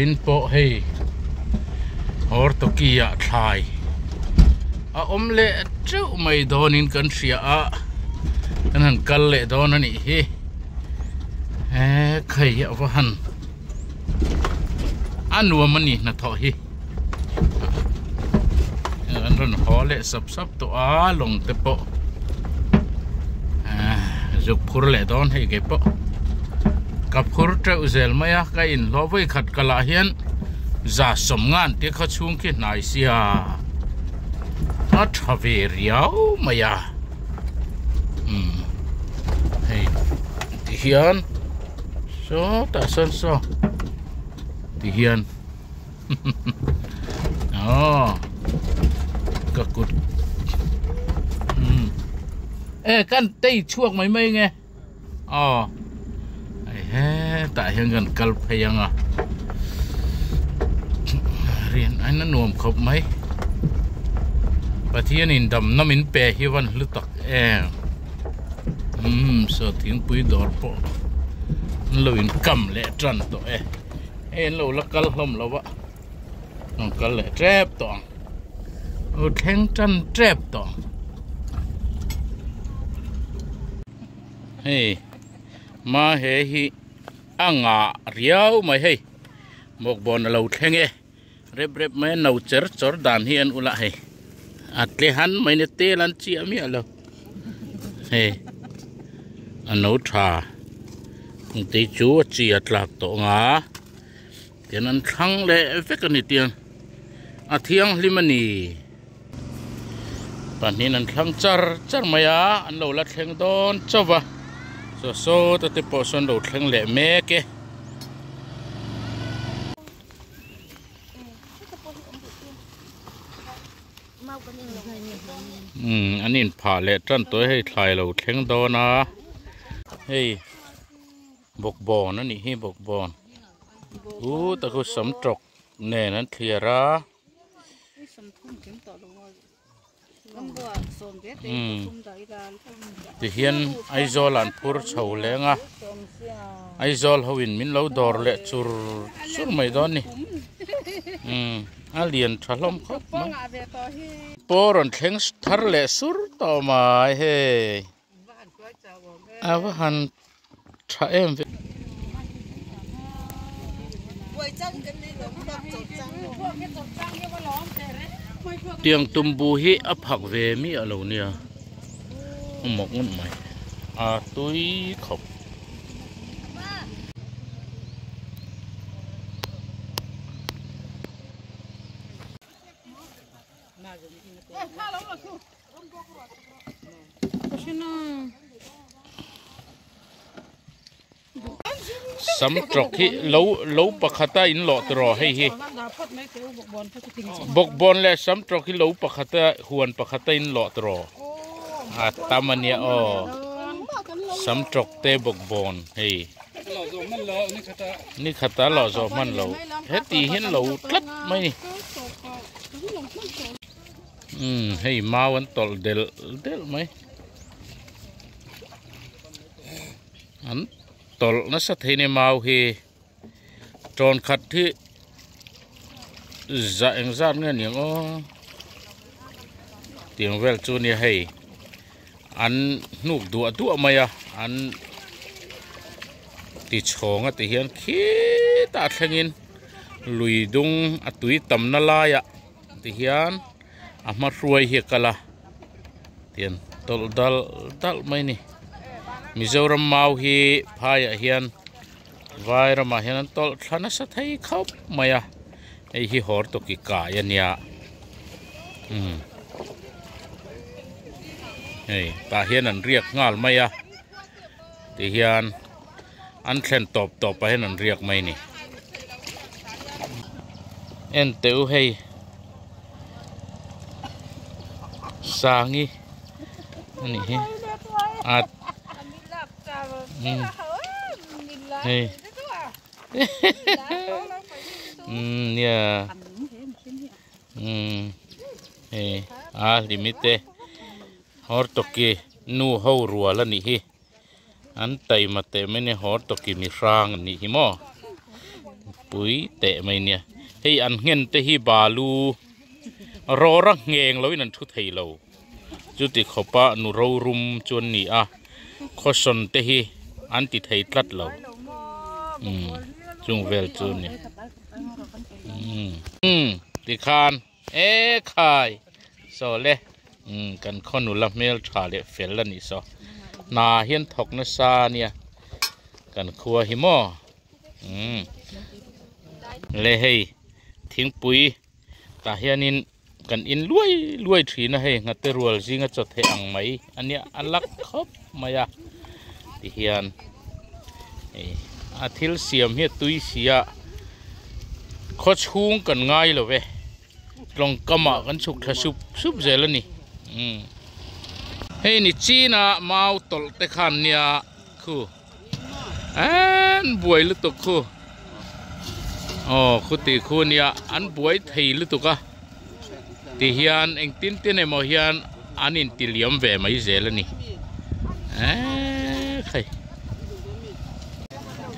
in po hey hor to kia thai a omle chu mai don in kan ria a kan han kal le don ani hi khai ya wa han anu mani na tho hi an ron ho le sap to a long te po dục phur le don hei ke po ka phur treu zel maya ka in lo voi khat kala hian za som ngan te kha chung ki nai sia a thave riau maya hei ti hian so ta son so ti hian ka kut kan tei chuak mai mai nge tại hiện gần kal phayang à riêng anh nó nuông khop mấy và thiên in đầm nó mình bè hi văn lướt tắc sợ tiếng bụi đỏ po lùi cầm lẹ trần to lâu là kal hôm lâu vợ nó kal lẹ trép to thèn trần trép to hey mà hệ hi anga riau mai hey mok bon lo thenge rep mai nau chor dan hian ula hey atle han mai ne te lan chi ami alo hey ano tha te chu chi atlak to nga tian an thang le vekani tian a thiang limani panin an thang char maya an lo la thleng don chowa so te po son lo thleng le me ke anin pha le tran toy hei thlai lo thleng do na hei bok bon ani hi bok bon ta ko sam trok ne nan thliara thì hiền aizol an phur chầu lenga aizol howin min lo dor le chur mai don ni alien thalom khop ma poron thleng thar le sur to mai he awa han tha em tiếng tumbu hi aphak ve mi alo nia mok ngun mai tui khop sắm trọc hi lâu pakhata in lo tro hei hi bok bon le sắm trọc hi lâu pakhata huan pakhata in lo tro tamania sắm trọc te bok bon hei ni khata lo zo man lo heti hin lo tlat mai hei mawan tol del mai an tol na sa thine mau hi tron khat thi za eng zat nge niang tiếng vel chu ni hei an nuk du maya an ti chonga ti hian khi ta thlengin lui dung atui tam na la ya ti hian ama ruai hi kala tian tol dal mai ni Mizoram mau hi phaya hian vairama hian tol thana sa thai khop maya ei hi hor to ki ka ya nia hey ta hian an riak ngal maya ti hian an thlen top pa hian an riak mai ni en teu hei sangi ani hi at hey yeah hey limite hor toki nu ho ruala ni hi an tai mate mene hor toki mi rang ni hi mo bụi tệ mày nè hay ăn nghiền tê hi bà lu rò răng nghèng lối năn chút thầy lâu chút thì khó pa nu râu rum chuan nỉ à khó son tê hi ăn thì thầy tắt lâu chung vel chuan nè thì khan khai so le kan khonu la mel tha le fel la ni so na hian thok na sa nia kan khua hi mo le hei thing pui ta hianin kan in luai thi na hei ngate rual zinga chot he ang mai ania alak khop maya ti hian athil siam he tui sia kho chung kan ngai lo ve long kama kan chuk tha sup zelani hei ni china mau tol te khan nia khu an buai lu to khu khu ti khu nia an buai thei lu to ka ti hian eng tin emo hian anin tiliam ve mai zelani khai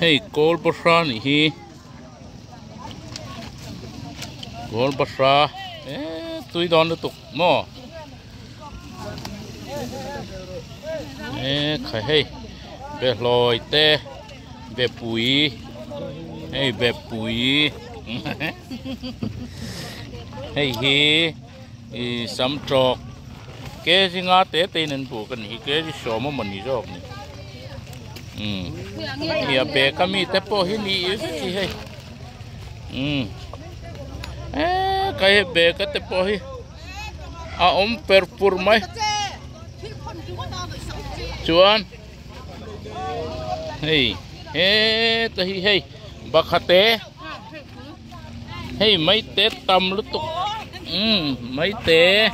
hei kol basra ni hi kol basra tui don lu to mo khai hei be loi te be pui hey be pui hey hi sam trok ke singa te nen bu kan hi ke ji so mo mani jok ni ya be kami te po hi ni hi hey kai be ka te po hi a per pur mai chuan hey ta hi hey bakhate hey mấy té tâm lúc tục mấy té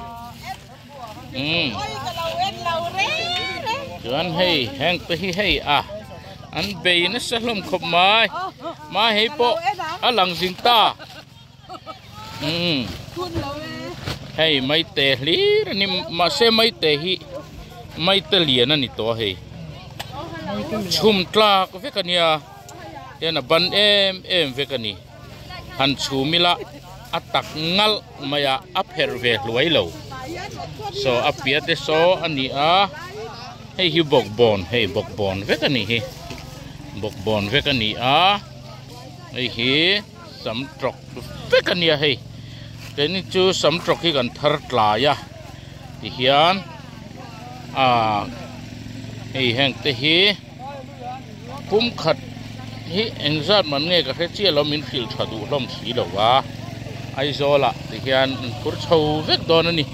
chuan hey hang ta hi hey anh bê nó sẽ làm khop mai hey po alang jing ta hey mấy té li ni ma se mấy té hi mấy té liền anh to hey chum tla ko ve kania yana ban em ve kani han chumila atak ngal maya apher ve luai lo so apia te so ani hey hi bok bon ve kani hi bok bon ve kani hey hi sam trok ve kania hey teni chu sam trok hi kan thar tla ya ti hian hey hang te hi pum khat hi engzat man nge ka khe chia lo min fil thadu lom si lo wa ai zola ti hian kur chho vek don ani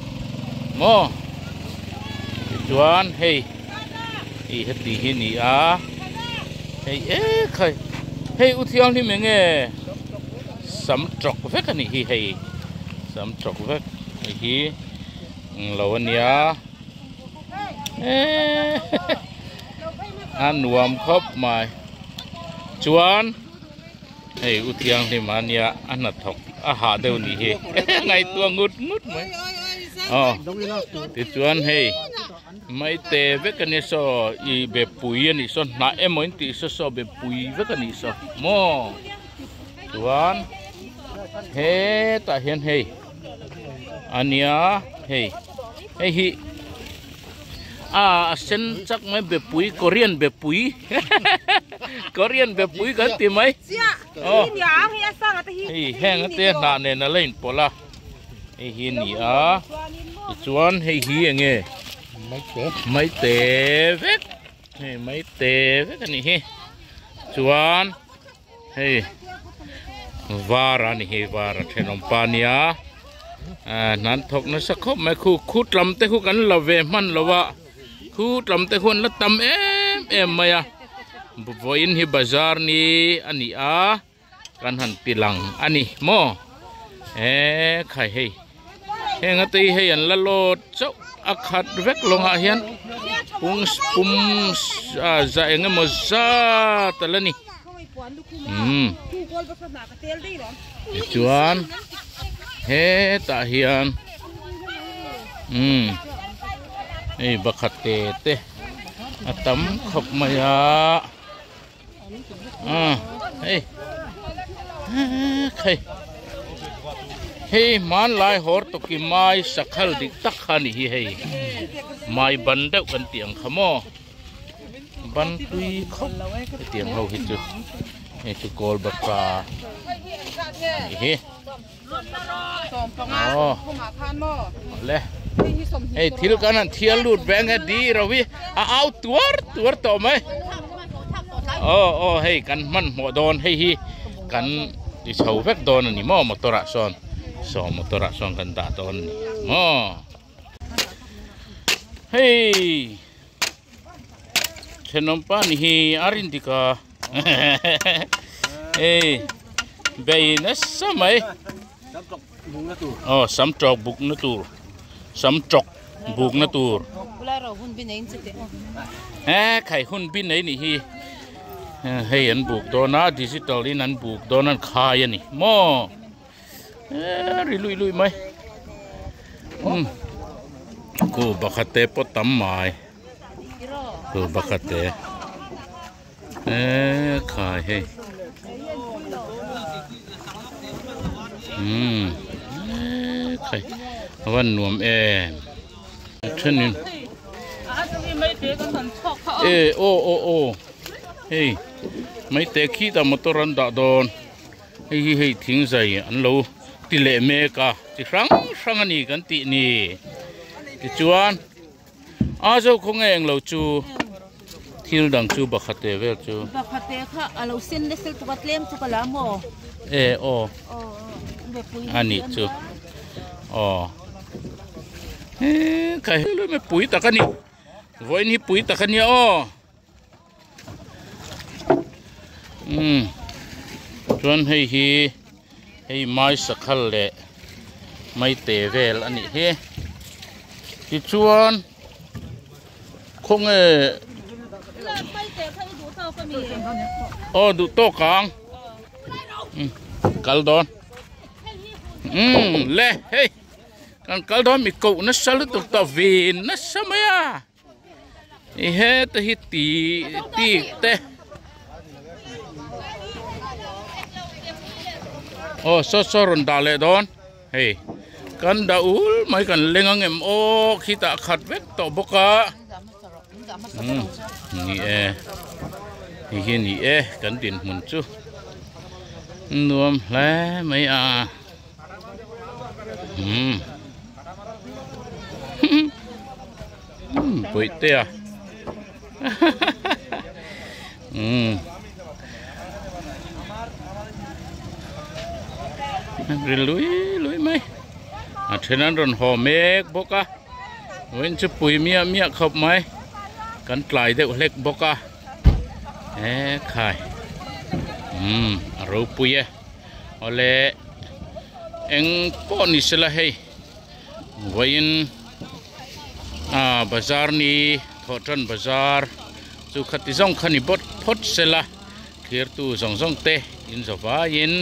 mo chuan hey heti hi ni hey khai hey uthiang ni menge sam trok vek ani hi hey sam trok vek hi lo ania an nuam khop mai chuan hey uthiang ni mania an thok ha deu ni he ngai tua ngut mai ti chuan hey mai te ve kan so I be pui ni so na emoin ti so be pui ve kan so mo chuan he ta hian hey ania hey hi sen chắc mấy bề pui Korean bề pui Korean bề pui kan ti mai hang te na ne na lein pola hi ni chuan hi enge mấy te vek mấy te vek ani hi chuan hey vara ni hi vara thenom pania nan thok na sakhop mai khu tlam te khu kan love man lowa khu tlam te khon la tam em maya voin hi bazar ni ani kan han pilang ani mo khai hey heng ati hey an la lot chau akhat vek longa hian pum za enge mo za talani chuan he ta hian ei bakhate te atam khop maya hey Hey, hey, man lai hor to ki mai sakhal dik tak khani hi hey. Mai ban deuh kan tiang khamo. Ban tui khop tiang ho hi chu. Hey chu gol baka. Hi. Oh. Le. Hey, thil kanan thial lut beng ha di rawi. A au tuar to mai. Oh, hey kan man mo don hey hi. Kan di chau vek don ni mo motora son. So motora son kan da don ni. Mo. Hey. Chenompa ni hi arindika. Hey. Bay na samay. Oh, samtrok buk na tur. Samtrok buk na tur. Khai hun bin ấy ni hi. Hey an buk do na digital in an buk do nan khai ni. Mo. Lui mai. Ko bakate po tamai. Ko bakate. Khai hey. Khai.วันนวมท่านี้โอ้เฮ้ยไม่เตะขี้แต่มอเตอร์รันดาดอนเฮ้ยทิ้งใจอันเราติเล่เมกะที่ครั้งอันนี้กันตินี่ที่จวนเจ้าคงเองเราจูทิลดังจูบักเตเวลจูบักเตค่ะเราเส้นเล็กๆตัวเล็มตัวกะลามโอ้อันนี้จูใครรู้ไหมปุ๋ยตะกันนี่วันนี้ปุ๋ยตะกันนี่ชวนให้ไม้สักขัลเละไม่เตะเวลอันนี้ที่ชวนคงดูโต๊ะกลางกัลดอนเละเฮ้ยkan kalau mi kau na salu tu ta vin na samaya ihe ta hiti ti te so ron dale don hey kan daul mai kan lengang em kita khat vek to boka ni kan din mun chu nuam le mai bụi tia lưới mấy thế nên rồi họ mê boka vẫn chụp bụi mía khop mấy cắn lại đều lệch boka khai rau bụi oleh eng poni sila hey wain bazar ni thotan bazar chu khati zong khani bot phot sela thir tu zong te in zawa in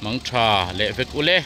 mangtha le vek ule